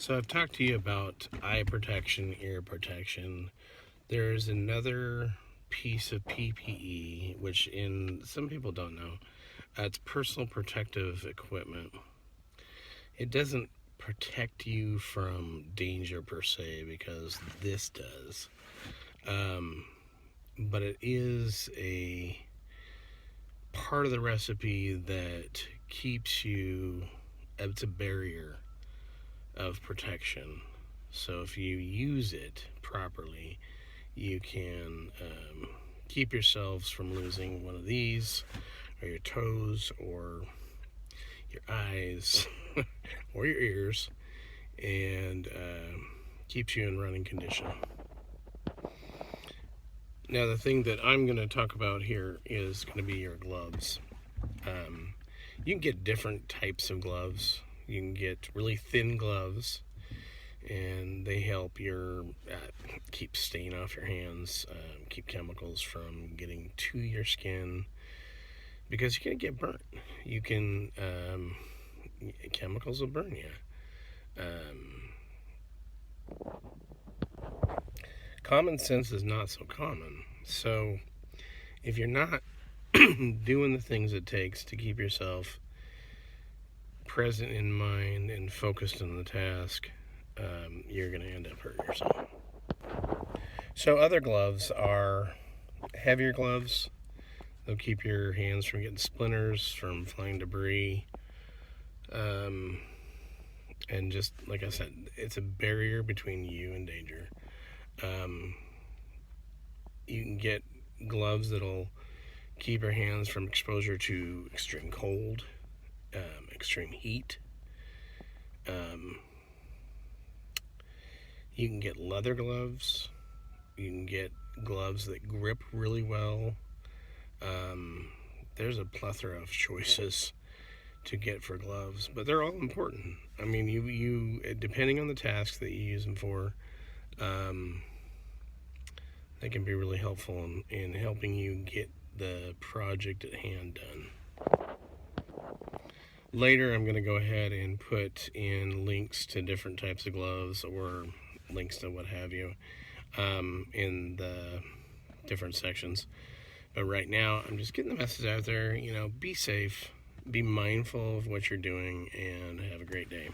So I've talked to you about eye protection, ear protection. There's another piece of PPE, which some people don't know. It's personal protective equipment. It doesn't protect you from danger per se, because this does. But it is a part of the recipe that keeps you, it's a barrier of protection. So if you use it properly, you can keep yourselves from losing one of these, or your toes, or your eyes, or your ears, and keeps you in running condition. Now, the thing that I'm going to talk about here is going to be your gloves. You can get different types of gloves. You can get really thin gloves, and they help keep stain off your hands, keep chemicals from getting to your skin, because you're going to get burnt. You can, chemicals will burn you. Common sense is not so common. So if you're not doing the things it takes to keep yourself present in mind and focused on the task, you're going to end up hurting yourself. So other gloves are heavier gloves. They'll keep your hands from getting splinters, from flying debris. And just like I said, it's a barrier between you and danger. You can get gloves that'll keep your hands from exposure to extreme cold, extreme heat. You can get leather gloves. You can get gloves that grip really well. There's a plethora of choices to get for gloves, but they're all important. I mean, you depending on the task that you use them for, they can be really helpful in helping you get the project at hand done. Later, I'm going to go ahead and put in links to different types of gloves, or links to what have you, in the different sections. But right now, I'm just getting the message out there. Be safe, be mindful of what you're doing, and have a great day.